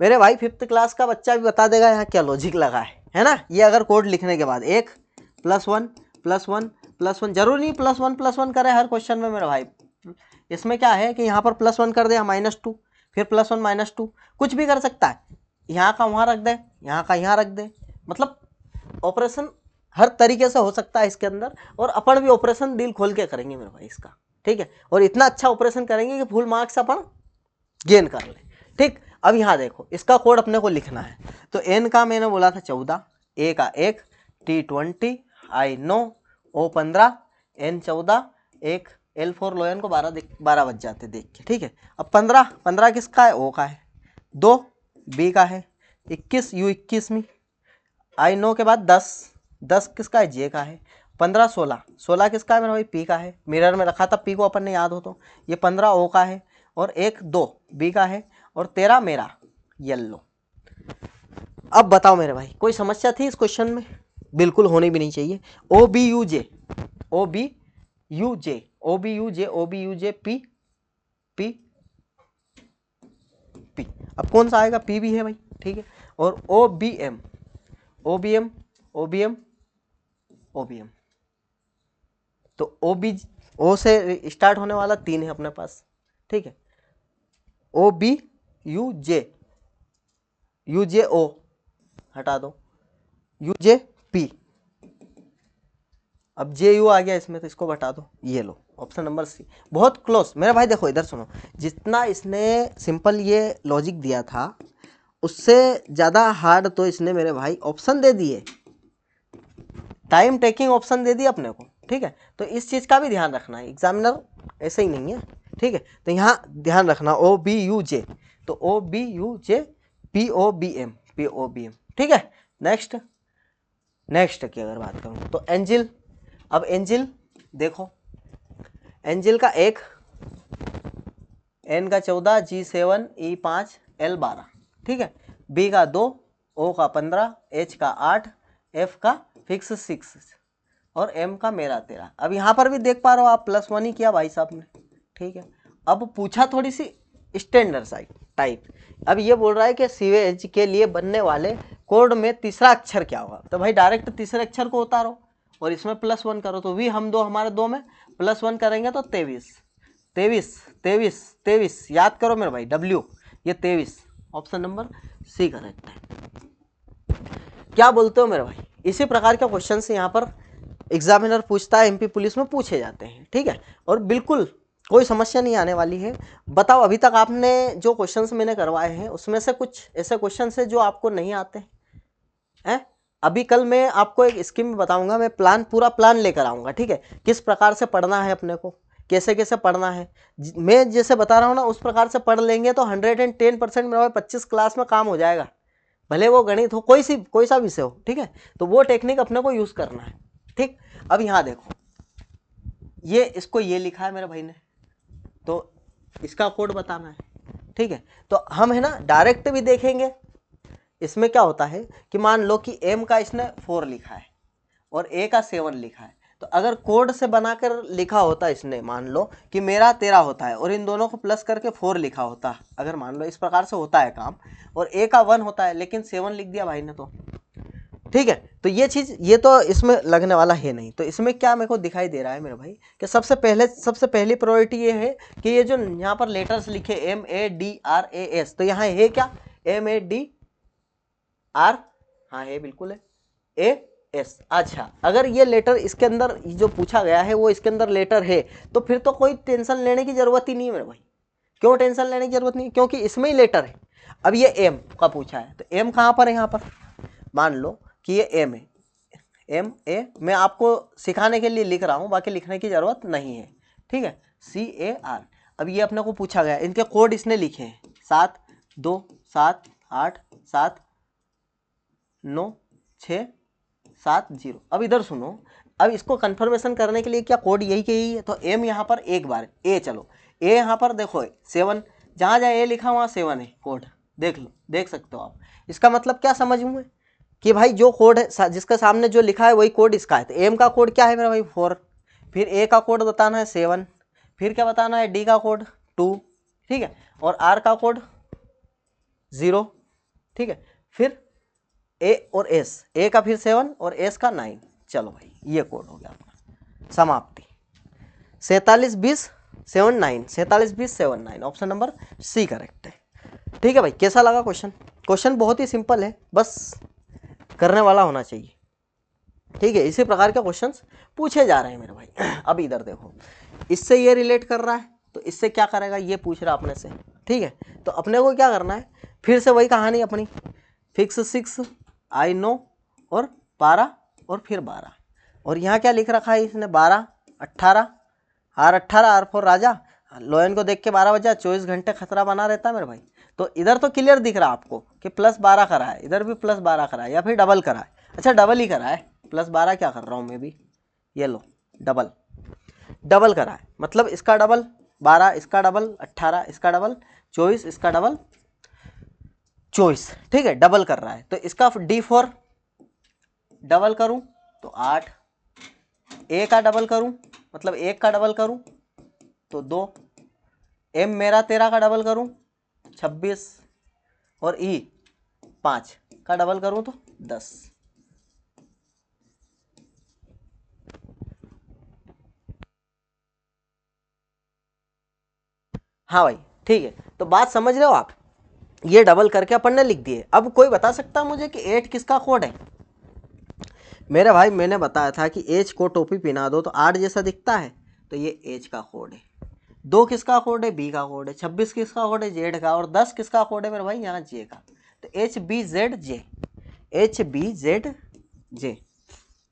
मेरे भाई, 5th क्लास का बच्चा भी बता देगा यहाँ क्या लॉजिक लगा है ना। ये अगर कोड लिखने के बाद 1 +1 +1 +1, जरूरी नहीं +1 करे हर क्वेश्चन में मेरे भाई, इसमें क्या है कि यहाँ पर +1 कर दे, -2, फिर +1 -2, कुछ भी कर सकता है, यहाँ का वहाँ रख दे, यहाँ का यहाँ रख दे, मतलब ऑपरेशन हर तरीके से हो सकता है इसके अंदर। और अपन भी ऑपरेशन दिल खोल के करेंगे मेरे भाई इसका, ठीक है। और इतना अच्छा ऑपरेशन करेंगे कि फुल मार्क्स अपन गेन कर ले, ठीक। अब यहाँ देखो, इसका कोड अपने को लिखना है, तो एन का मैंने बोला था 14, ए का 1, T20, I know, O15, N14, एक एल फॉर लोयन को 12 बज जाते देख के, ठीक है। अब 15 किसका है, O का है, 2 B का है, 21 U21 आई नो के बाद 10 किसका है, J का है, 15 16 किसका है मेरा भाई, P का है, मिरर में रखा था P को अपन ने, याद हो तो। ये 15 O का है, और 2 B का है, और 13 मेरा येलो। अब बताओ मेरे भाई, कोई समस्या थी इस क्वेश्चन में, बिल्कुल होनी भी नहीं चाहिए। OBUJ P P P, अब कौन सा आएगा, P भी है भाई, ठीक है। और OBM OBM OBM। तो O से स्टार्ट होने वाला 3 है अपने पास, ठीक है। OBUJ, UJO हटा दो, UJP, अब JU आ गया इसमें तो इसको हटा दो, ये लो ऑप्शन नंबर सी। बहुत क्लोज मेरे भाई। देखो इधर सुनो, जितना इसने सिंपल ये लॉजिक दिया था उससे ज़्यादा हार्ड तो इसने मेरे भाई ऑप्शन दे दिए, टाइम टेकिंग ऑप्शन दे दिए अपने को, ठीक है। तो इस चीज़ का भी ध्यान रखना है, एग्जामिनर ऐसे ही नहीं है, ठीक है। तो यहाँ ध्यान रखना OBUJ, तो OBUJ POBM, ठीक है। नेक्स्ट की अगर बात करूँ तो एंजिल। अब एंजिल देखो, एंजिल का 1, N का 14, G7, E5, L12, ठीक है। B का 2, O का 15, H का 8, F का फिक्स 6 और M का मेरा 13। अब यहाँ पर भी देख पा रहे हो आप +1 ही किया भाई साहब ने, ठीक है। अब पूछा थोड़ी सी स्टैंडर्ड साइड टाइप। अब ये बोल रहा है कि सीवेज के लिए बनने वाले कोड में तीसरा अक्षर क्या होगा, तो भाई डायरेक्ट तीसरे अक्षर को उतारो और इसमें +1 करो, तो हम दो हमारे 2 में +1 करेंगे तो 23 याद करो मेरे भाई, W ये 23, ऑप्शन नंबर सी करेक्ट है। क्या बोलते हो मेरे भाई? इसी प्रकार के क्वेश्चन से यहाँ पर एग्जामिनर पूछता है, MP पुलिस में पूछे जाते हैं, ठीक है। और बिल्कुल कोई समस्या नहीं आने वाली है। बताओ अभी तक आपने जो क्वेश्चंस मैंने करवाए हैं उसमें से कुछ ऐसे क्वेश्चंस है जो आपको नहीं आते हैं? अभी कल मैं आपको एक स्कीम बताऊंगा, मैं पूरा प्लान लेकर आऊंगा, ठीक है। किस प्रकार से पढ़ना है अपने को, कैसे कैसे पढ़ना है, मैं जैसे बता रहा हूँ ना उस प्रकार से पढ़ लेंगे तो 110% मेरा 25 क्लास में काम हो जाएगा, भले वो गणित हो कोई सा विषय हो, ठीक है। तो वो टेक्निक अपने को यूज करना है, ठीक। अब यहाँ देखो, ये इसको ये लिखा है मेरे भाई ने, तो इसका कोड बताना है, ठीक है। तो हम है ना डायरेक्ट भी देखेंगे। इसमें क्या होता है कि मान लो कि M का इसने 4 लिखा है और A का 7 लिखा है, तो अगर कोड से बनाकर लिखा होता इसने, मान लो कि मेरा 13 होता है और इन दोनों को प्लस करके 4 लिखा होता, अगर मान लो इस प्रकार से होता है काम, और A का 1 होता है लेकिन 7 लिख दिया भाई ने, तो ठीक है। तो ये चीज़ ये तो इसमें लगने वाला है नहीं। तो इसमें क्या मेरे को दिखाई दे रहा है मेरे भाई कि सबसे पहली प्रायोरिटी ये है कि ये जो यहाँ पर लेटर्स लिखे MADRAS, तो यहाँ है क्या MADR, हाँ है बिल्कुल है AS। अच्छा, अगर ये लेटर इसके अंदर जो पूछा गया है वो इसके अंदर लेटर है तो फिर तो कोई टेंशन लेने की जरूरत ही नहीं है मेरे भाई। क्यों टेंशन लेने की जरूरत नहीं? क्योंकि इसमें ही लेटर है। अब ये M का पूछा है तो M कहाँ पर है? यहाँ पर मान लो कि ये M है, MA मैं आपको सिखाने के लिए लिख रहा हूँ, बाकी लिखने की जरूरत नहीं है, ठीक है। CAR। अब ये अपने को पूछा गया, इनके कोड इसने लिखे हैं 7 2 7 8 7 9 6 7 0। अब इधर सुनो, अब इसको कंफर्मेशन करने के लिए क्या कोड यही के ही है, तो M यहाँ पर एक बार A, चलो A यहाँ पर देखो 7, जहाँ जहाँ A लिखा वहाँ 7 है कोड, देख लो, देख सकते हो आप। इसका मतलब क्या समझ में कि भाई जो कोड है जिसके सामने जो लिखा है वही कोड इसका है। तो M का कोड क्या है मेरा भाई 4, फिर A का कोड बताना है 7, फिर क्या बताना है D का कोड 2, ठीक है, और R का कोड 0, ठीक है। फिर A और S, A का फिर 7 और S का 9। चलो भाई ये कोड हो गया आपका, समाप्ति। 47 20 7 9, 47 20 7 9, ऑप्शन नंबर सी करेक्ट है, ठीक है भाई। कैसा लगा क्वेश्चन बहुत ही सिंपल है, बस करने वाला होना चाहिए, ठीक है। इसी प्रकार के क्वेश्चंस पूछे जा रहे हैं मेरे भाई। अब इधर देखो, इससे ये रिलेट कर रहा है तो इससे क्या करेगा, ये पूछ रहा अपने से, ठीक है। तो अपने को क्या करना है, फिर से वही कहानी अपनी, फिक्स 6 I नो और 12 और फिर 12, और यहाँ क्या लिख रखा है इसने 12 18 R 4 राजा, लोयन को देख के 12 बजा, 24 घंटे खतरा बना रहता है मेरे भाई। तो इधर तो क्लियर दिख रहा है आपको कि +12 करा है, इधर भी +12 करा है या फिर डबल करा है। अच्छा डबल ही करा है, +12 क्या कर रहा हूँ मैं भी, ये लो डबल करा है, मतलब इसका डबल 12, इसका डबल 18, इसका डबल 24, इसका डबल 24, ठीक है, डबल कर रहा है। तो इसका D4 डबल करूं तो 8, A का डबल करूं मतलब 1 का डबल करूं तो 2, M मेरा 13 का डबल करूं 26, और E 5 का डबल करूं तो 10, हाँ भाई ठीक है, तो बात समझ रहे हो आप, ये डबल करके अपन ने लिख दिए। अब कोई बता सकता है मुझे कि 8 किसका कोड है? मेरे भाई मैंने बताया था कि एज को टोपी पहना दो तो 8 जैसा दिखता है, तो ये एज का कोड है। 2 किसका कोड है? बी का कोड है। 26 किसका कोड है? जेड का। और 10 किसका कोड है मेरे भाई? यहाँ जे का। तो H B Z J, H B Z J,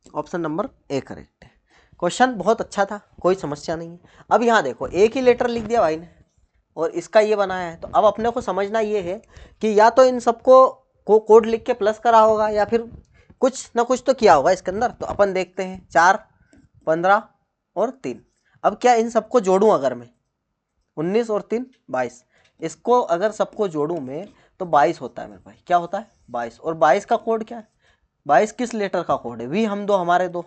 option number A correct है। क्वेश्चन बहुत अच्छा था, कोई समस्या नहीं है। अब यहाँ देखो एक ही लेटर लिख दिया भाई ने और इसका ये बनाया है, तो अब अपने को समझना ये है कि या तो इन सबको को कोड लिख के प्लस करा होगा या फिर कुछ ना कुछ तो किया होगा इसके अंदर। तो अपन देखते हैं 4, 15 और 3। अब क्या इन सबको जोड़ूं अगर मैं? 19 और 3 22। इसको अगर सबको जोड़ूं मैं तो 22 होता है मेरे भाई। क्या होता है? 22। और 22 का कोड क्या है? 22 किस लेटर का कोड है? वी हम दो हमारे दो,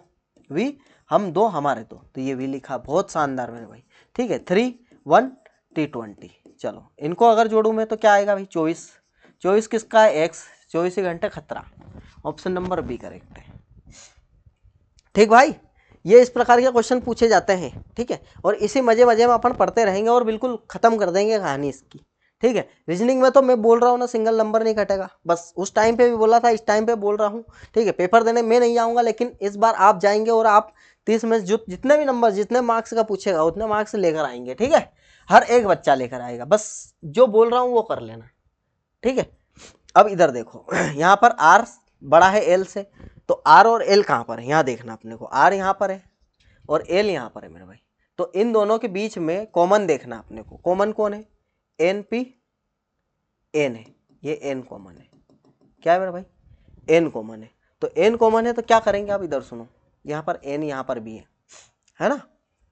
वी हम दो हमारे दो, तो ये वी लिखा। बहुत शानदार मेरे भाई, ठीक है। 3 1 T20। चलो इनको अगर जोड़ूं मैं तो क्या आएगा भाई? 24। 24 किसका है? एक्स। 24 घंटे खतरा, ऑप्शन नंबर बी करेक्ट है। ठीक भाई, ये इस प्रकार के क्वेश्चन पूछे जाते हैं, ठीक है। और इसी मजे मजे में अपन पढ़ते रहेंगे और बिल्कुल खत्म कर देंगे कहानी इसकी, ठीक है। रीजनिंग में तो मैं बोल रहा हूँ ना, सिंगल नंबर नहीं कटेगा, बस उस टाइम पे भी बोला था, इस टाइम पे बोल रहा हूँ, ठीक है। पेपर देने मैं नहीं आऊँगा, लेकिन इस बार आप जाएंगे और आप 30 में जितने भी नंबर, जितने मार्क्स का पूछेगा उतने मार्क्स लेकर आएंगे, ठीक है। हर एक बच्चा लेकर आएगा, बस जो बोल रहा हूँ वो कर लेना, ठीक है। अब इधर देखो यहाँ पर आर बड़ा है एल से, तो आर और एल कहाँ पर है? यहाँ देखना अपने को, आर यहाँ पर है और एल यहाँ पर है मेरे भाई। तो इन दोनों के बीच में कॉमन देखना अपने को। कॉमन कौन है? एन पी एन है, ये एन कॉमन है। क्या है मेरे भाई? एन कॉमन है। तो एन कॉमन है तो क्या करेंगे आप? इधर सुनो, यहाँ पर एन यहाँ पर भी है ना,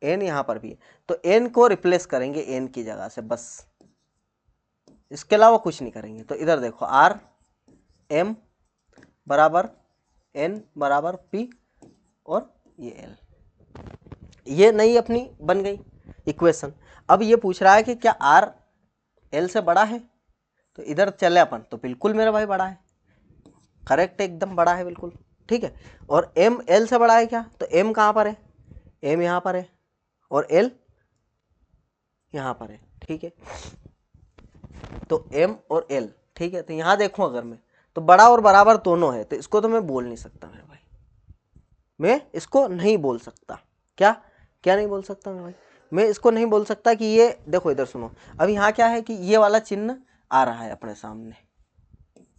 एन यहाँ पर भी है, तो एन को रिप्लेस करेंगे एन की जगह से, बस इसके अलावा कुछ नहीं करेंगे। तो इधर देखो आर एम बराबर एन बराबर पी और ये एल, ये नई अपनी बन गई इक्वेशन। अब ये पूछ रहा है कि क्या आर एल से बड़ा है? तो इधर चले अपन, तो बिल्कुल मेरा भाई बड़ा है, करेक्ट, एकदम बड़ा है बिल्कुल, ठीक है। और एम एल से बड़ा है क्या? तो एम कहाँ पर है? एम यहाँ पर है और एल यहाँ पर है, ठीक है। तो एम और एल, ठीक है। तो यहाँ देखूँ अगर मैं, तो बड़ा और बराबर दोनों है, तो इसको तो मैं बोल नहीं सकता मेरे भाई, मैं इसको नहीं बोल सकता। क्या क्या नहीं बोल सकता मेरे भाई? मैं इसको नहीं बोल सकता कि ये देखो, इधर सुनो, अब यहाँ क्या है कि ये वाला चिन्ह आ रहा है अपने सामने,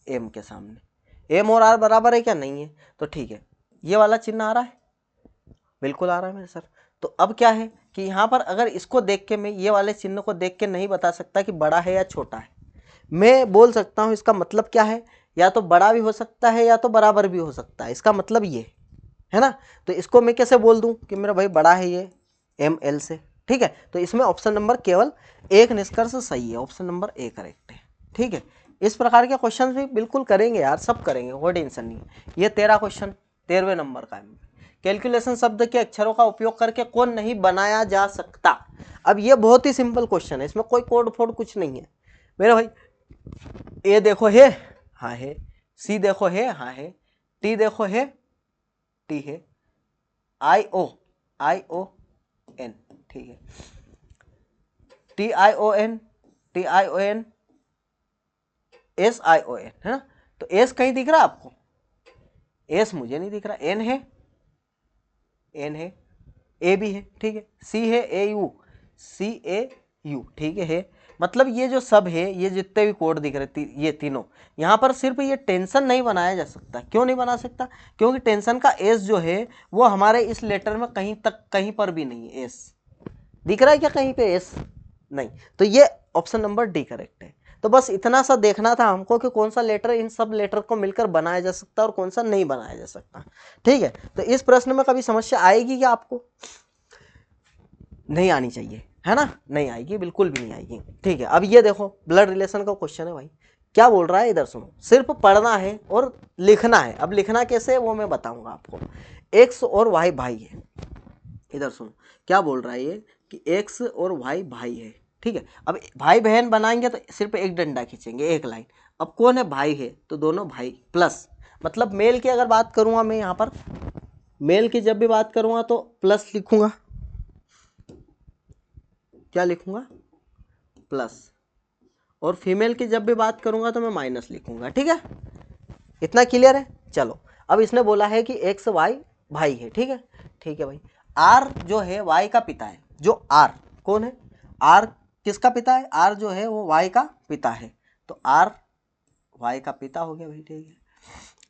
एम के सामने। एम और आर बराबर है क्या? नहीं है, तो ठीक है, ये वाला चिन्ह आ रहा है, बिल्कुल आ रहा है मेरे सर। तो अब क्या है कि यहाँ पर अगर इसको देख के, मैं ये वाले चिन्ह को देख के नहीं बता सकता कि बड़ा है या छोटा है। मैं बोल सकता हूँ इसका मतलब क्या है, या तो बड़ा भी हो सकता है या तो बराबर भी हो सकता है, इसका मतलब ये है ना। तो इसको मैं कैसे बोल दूं कि मेरा भाई बड़ा है ये एम एल से, ठीक है। तो इसमें ऑप्शन नंबर केवल एक निष्कर्ष सही है, ऑप्शन नंबर ए करेक्ट है, ठीक है। इस प्रकार के क्वेश्चन भी बिल्कुल करेंगे यार, सब करेंगे, कोई टेंशन नहीं है। ये 13 क्वेश्चन 13वें नंबर का है। कैलकुलेशन शब्द के अक्षरों का उपयोग करके कौन नहीं बनाया जा सकता? अब ये बहुत ही सिंपल क्वेश्चन है, इसमें कोई कोड फोड़ कुछ नहीं है मेरे भाई। ए देखो है, हाँ है। सी देखो है, हाँ है। टी देखो है, टी है। आई ओ एन, ठीक है। T I O N, T I O N, S I O N, है ना। तो एस कहीं दिख रहा है आपको? एस मुझे नहीं दिख रहा। एन है, एन है। ए भी है, ठीक है। सी है, ए यू, सी ए यू, ठीक है। मतलब ये जो सब है, ये जितने भी कोड दिख रहे ये तीनों, यहाँ पर सिर्फ ये टेंशन नहीं बनाया जा सकता। क्यों नहीं बना सकता? क्योंकि टेंशन का एस जो है वो हमारे इस लेटर में कहीं पर भी नहीं है। एस दिख रहा है क्या कहीं पे? एस नहीं, तो ये ऑप्शन नंबर डी करेक्ट है। तो बस इतना सा देखना था हमको कि कौन सा लेटर इन सब लेटर को मिलकर बनाया जा सकता है और कौन सा नहीं बनाया जा सकता, ठीक है। तो इस प्रश्न में कभी समस्या आएगी क्या आपको? नहीं आनी चाहिए, है ना, नहीं आएगी, बिल्कुल भी नहीं आएगी, ठीक है। अब ये देखो ब्लड रिलेशन का क्वेश्चन है भाई, क्या बोल रहा है इधर सुनो। सिर्फ पढ़ना है और लिखना है। अब लिखना कैसे है वो मैं बताऊंगा आपको। एक्स और वाई भाई है, इधर सुनो क्या बोल रहा है ये कि एक्स और वाई भाई है, ठीक है। अब भाई बहन बनाएंगे तो सिर्फ एक डंडा खींचेंगे, एक लाइन। अब कौन है? भाई है, तो दोनों भाई प्लस, मतलब मेल की अगर बात करूंगा मैं, यहाँ पर मेल की जब भी बात करूंगा तो प्लस लिखूंगा। क्या लिखूंगा? प्लस, और फीमेल की जब भी बात करूंगा तो मैं माइनस लिखूंगा। ठीक है, इतना क्लियर है। चलो अब इसने बोला है कि एक्स वाई भाई है। ठीक है, ठीक है भाई। आर जो है वाई का पिता है। जो आर कौन है? आर किसका पिता है? आर जो है वो वाई का पिता है, तो आर वाई का पिता हो गया भाई। ठीक है,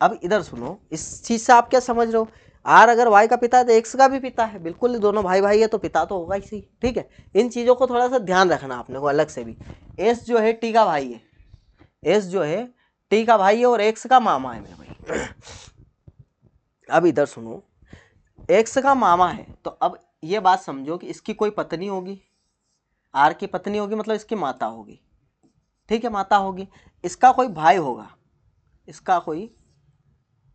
अब इधर सुनो, इस चीज से आप क्या समझ रहे हो? आर अगर वाई का पिता है तो एक्स का भी पिता है, बिल्कुल, दोनों भाई भाई है तो पिता तो होगा ही सही। ठीक है, इन चीजों को थोड़ा सा ध्यान रखना आपने को अलग से भी। एस जो है टी का भाई है, एस जो है टी का भाई है और एक्स का मामा है मेरे भाई। अब इधर सुनो, एक्स का मामा है तो अब ये बात समझो कि इसकी कोई पत्नी होगी, आर की पत्नी होगी, मतलब इसकी माता होगी। ठीक है, माता होगी। इसका कोई भाई होगा, इसका कोई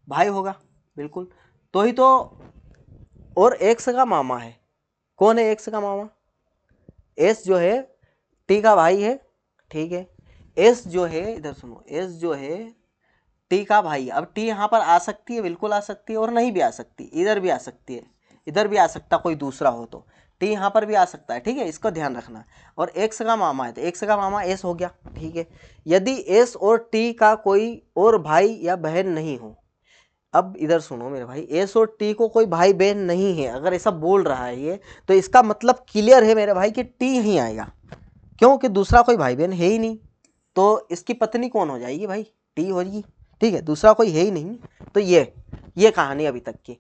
भाई होगा, बिल्कुल, तो ही तो। और एक्स का मामा है, कौन है एक्स का मामा? एस जो है टी का भाई है। ठीक है, एस जो है, इधर सुनो, एस जो है टी का भाई। अब टी यहाँ पर आ सकती है, बिल्कुल आ सकती है, और नहीं भी आ सकती, इधर भी आ सकती है, इधर भी आ सकता, कोई दूसरा हो तो टी यहाँ पर भी आ सकता है। ठीक है, इसको ध्यान रखना। और एक्स का मामा है तो एक्स का मामा एस हो गया। ठीक है, यदि एस और टी का कोई और भाई या बहन नहीं हो, अब इधर सुनो मेरे भाई, एस और टी को कोई भाई बहन नहीं है, अगर ऐसा बोल रहा है ये, तो इसका मतलब क्लियर है मेरे भाई कि टी ही आएगा, क्योंकि दूसरा कोई भाई बहन है ही नहीं। तो इसकी पत्नी कौन हो जाएगी भाई? टी हो जाएगी। ठीक है, दूसरा कोई है ही नहीं, तो ये कहानी अभी तक की,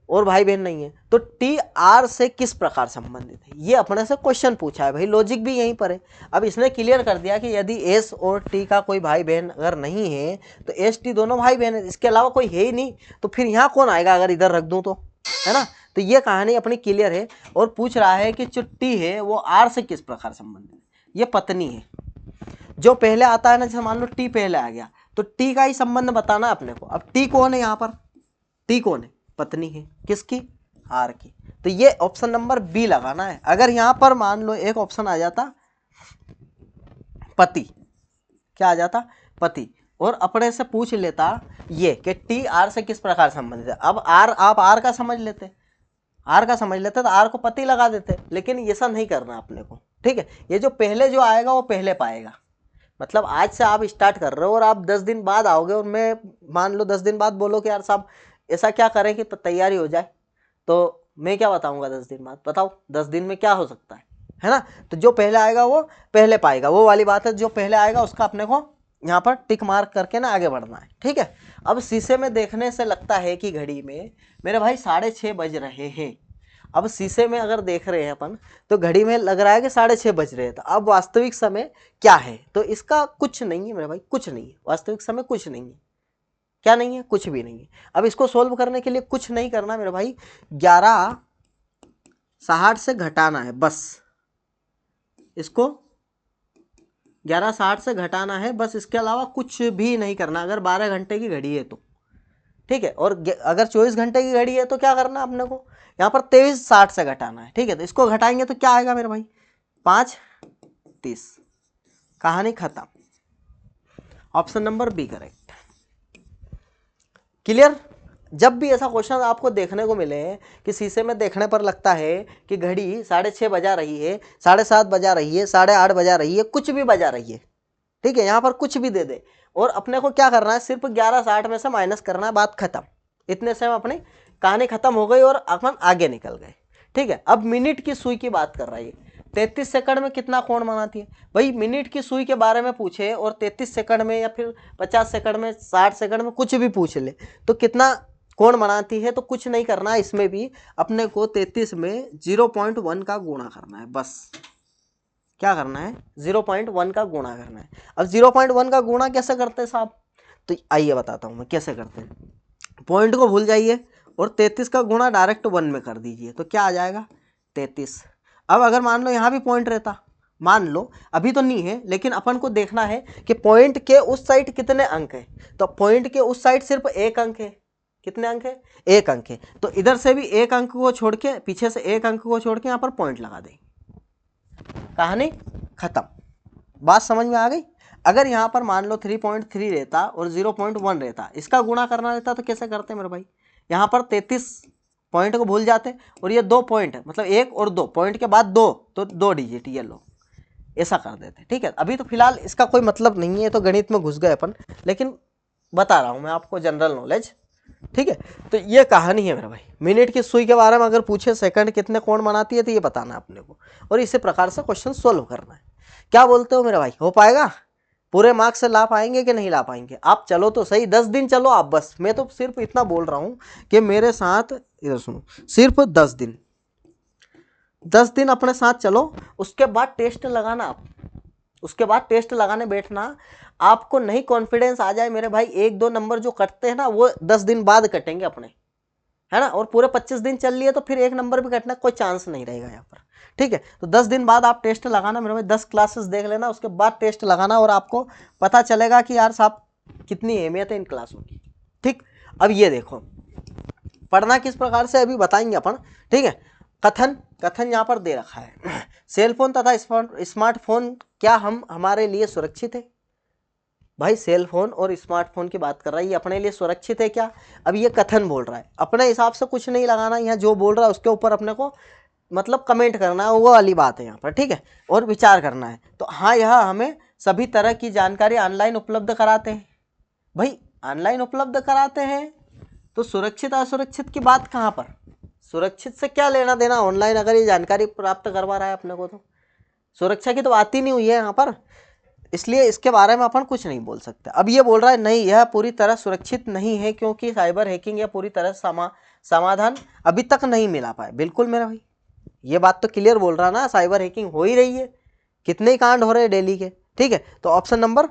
और भाई बहन नहीं है। तो टी आर से किस प्रकार संबंधित है, ये अपने से क्वेश्चन पूछा है भाई, लॉजिक भी यहीं पर है। अब इसने क्लियर कर दिया कि यदि एस और टी का कोई भाई बहन अगर नहीं है तो एस टी दोनों भाई बहन है, इसके अलावा कोई है ही नहीं, तो फिर यहाँ कौन आएगा अगर इधर रख दूँ तो, है ना? तो ये कहानी अपनी क्लियर है। और पूछ रहा है कि जो टी है वो आर से किस प्रकार संबंधित है, ये पत्नी है। जो पहले आता है ना, जैसे मान लो टी पहले आ गया, तो टी का ही संबंध बताना है अपने को। अब टी कौन है यहाँ पर? टी कौन है? पत्नी है, किसकी? आर की। तो ये ऑप्शन नंबर बी लगाना है। अगर यहां पर मान लो एक ऑप्शन आ जाता पति, क्या आ जाता? पति, और अपने से पूछ लेता ये कि टी आर से किस प्रकार संबंधित है। अब आर, आप आर का समझ लेते, आर का समझ लेते तो आर को पति लगा देते, लेकिन ऐसा नहीं करना अपने को। ठीक है, ये जो पहले जो आएगा वो पहले पाएगा। मतलब आज से आप स्टार्ट कर रहे हो और आप 10 दिन बाद आओगे, और मैं मान लो 10 दिन बाद बोलो कि यार साहब ऐसा क्या करें कि तैयारी हो जाए, तो मैं क्या बताऊंगा 10 दिन बाद? बताओ 10 दिन में क्या हो सकता है ना? तो जो पहले आएगा वो पहले पाएगा, वो वाली बात है। जो पहले आएगा उसका अपने को यहाँ पर टिक मार्क करके ना आगे बढ़ना है। ठीक है, अब शीशे में देखने से लगता है कि घड़ी में मेरे भाई 6:30 बज रहे हैं। अब शीशे में अगर देख रहे हैं अपन तो घड़ी में लग रहा है कि 6:30 बज रहे हैं, तो अब वास्तविक समय क्या है? तो इसका कुछ नहीं है मेरे भाई, कुछ नहीं है, वास्तविक समय कुछ नहीं है। क्या नहीं है? कुछ भी नहीं है। अब इसको सोल्व करने के लिए कुछ नहीं करना मेरे भाई, 11:60 से घटाना है बस, इसको 11:60 से घटाना है बस, इसके अलावा कुछ भी नहीं करना। अगर 12 घंटे की घड़ी है तो ठीक है, और अगर 24 घंटे की घड़ी है तो क्या करना अपने को? यहाँ पर 23:60 से घटाना है। ठीक है, तो इसको घटाएंगे तो क्या आएगा मेरे भाई? 5:30। कहानी खत्म। Option number B correct. Clear? जब भी ऐसा क्वेश्चन आपको देखने को मिले कि शीशे में देखने पर लगता है कि घड़ी 6:30 बजा रही है, 7:30 बजा रही है, 8:30 बजा रही है, कुछ भी बजा रही है, ठीक है, यहाँ पर कुछ भी दे दे, और अपने को क्या करना है? सिर्फ 11:60 में से माइनस करना है, बात खत्म। इतने से हम अपनी कहानी खत्म हो गई और अपन आगे निकल गए। ठीक है, अब मिनट की सुई की बात कर रहा है। 33 सेकंड में कितना कोण बनाती है भाई? मिनट की सुई के बारे में पूछे और 33 सेकंड में या फिर 50 सेकंड में, 60 सेकंड में, कुछ भी पूछ ले तो कितना कोण बनाती है? तो कुछ नहीं करना है इसमें भी, अपने को 33 में 0.1 का गुणा करना है बस। क्या करना है? 0.1 का गुणा करना है। अब 0.1 का गुणा कैसे करते हैं साहब? तो आइए बताता हूं मैं कैसे करते हैं। पॉइंट को भूल जाइए और 33 का गुणा डायरेक्ट 1 में कर दीजिए, तो क्या आ जाएगा? 33। अब अगर मान लो यहाँ भी पॉइंट रहता, मान लो अभी तो नहीं है, लेकिन अपन को देखना है कि पॉइंट के उस साइड कितने अंक है, तो पॉइंट के उस साइड सिर्फ 1 अंक है। कितने अंक है? 1 अंक है। तो इधर से भी 1 अंक को छोड़ के, पीछे से 1 अंक को छोड़ के यहाँ पर पॉइंट लगा दें, कहानी खत्म। बात समझ में आ गई? अगर यहाँ पर मान लो 3.3 रहता और 0.1 रहता, इसका गुणा करना रहता तो कैसे करते मेरे भाई? यहाँ पर 33 पॉइंट को भूल जाते, और ये 2 पॉइंट है, मतलब 1 और 2 पॉइंट के बाद 2, तो 2 डिजिट ये लो, ऐसा कर देते। ठीक है, अभी तो फिलहाल इसका कोई मतलब नहीं है, तो गणित में घुस गए अपन, लेकिन बता रहा हूं मैं आपको जनरल नॉलेज। ठीक है, तो ये कहानी है मेरा भाई। मिनट की सुई के बारे में अगर पूछे सेकंड कितने कोण बनाती है तो ये बताना है अपने को, और इसी प्रकार से क्वेश्चन सोल्व करना है। क्या बोलते हो मेरे भाई, हो पाएगा? पूरे मार्क्स से ला पाएंगे कि नहीं ला पाएंगे? आप चलो तो सही, 10 दिन चलो आप बस। मैं तो सिर्फ इतना बोल रहा हूं कि मेरे साथ, इधर सुनो, सिर्फ 10 दिन, 10 दिन अपने साथ चलो, उसके बाद टेस्ट लगाना आप, उसके बाद टेस्ट लगाने बैठना। आपको नहीं कॉन्फिडेंस आ जाए मेरे भाई, 1-2 नंबर जो कटते हैं ना वो 10 दिन बाद कटेंगे अपने, है ना, और पूरे 25 दिन चल लिए तो फिर 1 नंबर भी कटने का कोई चांस नहीं रहेगा यहाँ पर। ठीक है, तो 10 दिन बाद आप टेस्ट लगाना मेरे भाई, 10 क्लासेस देख लेना, उसके बाद टेस्ट लगाना, और आपको पता चलेगा कि यार साहब कितनी अहमियत है इन क्लासों की। ठीक, अब ये देखो पढ़ना किस प्रकार से अभी बताएंगे अपन। ठीक है, कथन यहाँ पर दे रखा है, सेल फोन तथा स्मार्टफोन क्या हमारे लिए सुरक्षित है? भाई सेल फोन और स्मार्टफोन की बात कर रहा है, ये अपने लिए सुरक्षित है क्या? अब ये कथन बोल रहा है, अपने हिसाब से कुछ नहीं लगाना, यहाँ जो बोल रहा है उसके ऊपर अपने को मतलब कमेंट करना है, वो वाली बात है यहाँ पर। ठीक है, और विचार करना है। तो हाँ, यह हमें सभी तरह की जानकारी ऑनलाइन उपलब्ध कराते हैं। भाई ऑनलाइन उपलब्ध कराते हैं तो सुरक्षित असुरक्षित की बात कहाँ पर? सुरक्षित से क्या लेना देना ऑनलाइन, अगर ये जानकारी प्राप्त करवा रहा है अपने को, तो सुरक्षा की तो बात ही नहीं हुई है यहाँ पर, इसलिए इसके बारे में अपन कुछ नहीं बोल सकते। अब ये बोल रहा है नहीं, यह पूरी तरह सुरक्षित नहीं है क्योंकि साइबर हैकिंग या पूरी तरह समाधान अभी तक नहीं मिला पाए। बिल्कुल मेरा भाई, ये बात तो क्लियर बोल रहा ना, साइबर हैकिंग हो ही रही है, कितने ही कांड हो रहे हैं डेली के। ठीक है, तो ऑप्शन नंबर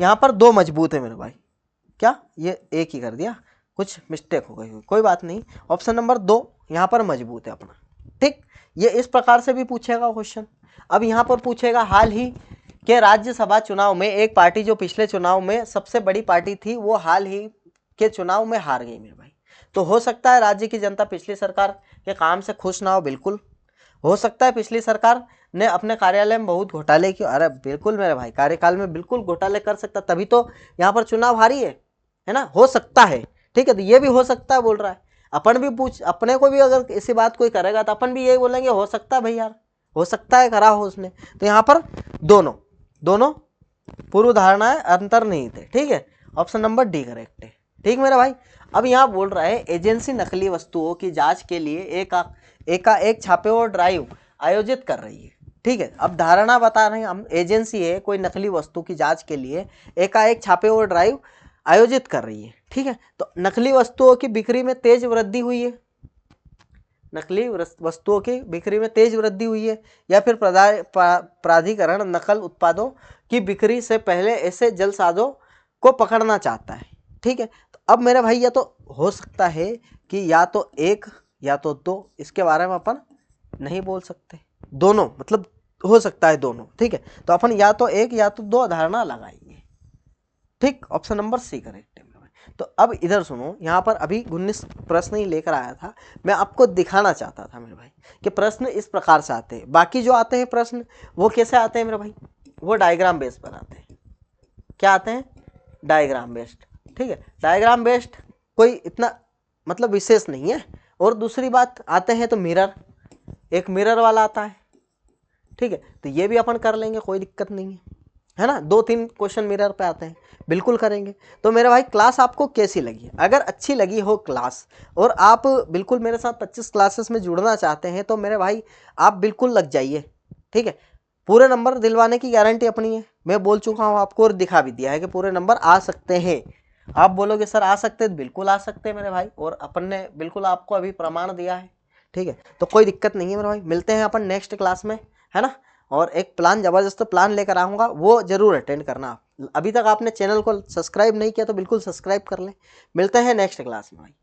यहाँ पर 2 मजबूत है मेरे भाई। क्या ये एक ही कर दिया, कुछ मिस्टेक हो गई, कोई बात नहीं। ऑप्शन नंबर 2 यहाँ पर मजबूत है अपना। ठीक, ये इस प्रकार से भी पूछेगा क्वेश्चन। अब यहाँ पर पूछेगा हाल ही के राज्यसभा चुनाव में एक पार्टी जो पिछले चुनाव में सबसे बड़ी पार्टी थी, वो हाल ही के चुनाव में हार गई मेरे भाई। तो हो सकता है राज्य की जनता पिछली सरकार के काम से खुश ना हो, बिल्कुल हो सकता है पिछली सरकार ने अपने कार्यालय में बहुत घोटाले किए, अरे बिल्कुल मेरे भाई, कार्यकाल में बिल्कुल घोटाले कर सकता, तभी तो यहाँ पर चुनाव हारी है ना, हो सकता है। ठीक है, तो ये भी हो सकता है बोल रहा है। अपन भी पूछ, अपने को भी अगर इसी बात कोई करेगा तो अपन भी यही बोलेंगे, हो सकता है भाई यार, हो सकता है करा हो उसने। तो यहाँ पर दोनों पूर्व धारणाएं अंतर्निहित है। ठीक है, ऑप्शन नंबर डी करेक्ट है। ठीक मेरा भाई, अब यहाँ बोल रहा है एजेंसी नकली वस्तुओं की जांच के लिए एक छापे और ड्राइव आयोजित कर रही है। ठीक है, अब धारणा बता रहे हैं हम, एजेंसी है कोई नकली वस्तु की जांच के लिए एकाएक छापे और ड्राइव आयोजित कर रही है। ठीक है, तो नकली वस्तुओं की बिक्री में तेज वृद्धि हुई है, नकली वस्तुओं की बिक्री में तेज वृद्धि हुई है, या फिर प्राधिकरण नकल उत्पादों की बिक्री से पहले ऐसे जलसाजों को पकड़ना चाहता है। ठीक है, तो अब मेरे भाई ये तो हो सकता है कि या तो 1 या तो 2, इसके बारे में अपन नहीं बोल सकते, दोनों मतलब हो सकता है दोनों। ठीक है, तो अपन या तो 1 या तो 2 धारणा लगाएंगे। ठीक, ऑप्शन नंबर सी करेक्ट है। तो अब इधर सुनो, यहाँ पर अभी 19 प्रश्न ही लेकर आया था, मैं आपको दिखाना चाहता था मेरे भाई कि प्रश्न इस प्रकार से आते हैं। बाकी जो आते हैं प्रश्न वो कैसे आते हैं मेरे भाई, वो डायग्राम बेस्ड पर आते हैं। क्या आते हैं? Diagram based. ठीक है, डायग्राम बेस्ड कोई इतना मतलब विशेष नहीं है। और दूसरी बात, आते हैं तो मिरर, एक मिरर वाला आता है। ठीक है, तो ये भी अपन कर लेंगे, कोई दिक्कत नहीं है ना। 2-3 क्वेश्चन मिरर पे आते हैं, बिल्कुल करेंगे। तो मेरे भाई क्लास आपको कैसी लगी? अगर अच्छी लगी हो क्लास और आप बिल्कुल मेरे साथ 25 क्लासेस में जुड़ना चाहते हैं तो मेरे भाई आप बिल्कुल लग जाइए। ठीक है, पूरे नंबर दिलवाने की गारंटी अपनी है, मैं बोल चुका हूँ आपको और दिखा भी दिया है कि पूरे नंबर आ सकते हैं। आप बोलोगे सर आ सकते हैं, बिल्कुल आ सकते हैं मेरे भाई, और अपन ने बिल्कुल आपको अभी प्रमाण दिया है। ठीक है, तो कोई दिक्कत नहीं है मेरे भाई, मिलते हैं अपन नेक्स्ट क्लास में, है ना। और एक प्लान, ज़बरदस्त प्लान लेकर आऊँगा, वो ज़रूर अटेंड करना। अभी तक आपने चैनल को सब्सक्राइब नहीं किया तो बिल्कुल सब्सक्राइब कर लें। मिलते हैं नेक्स्ट क्लास में भाई।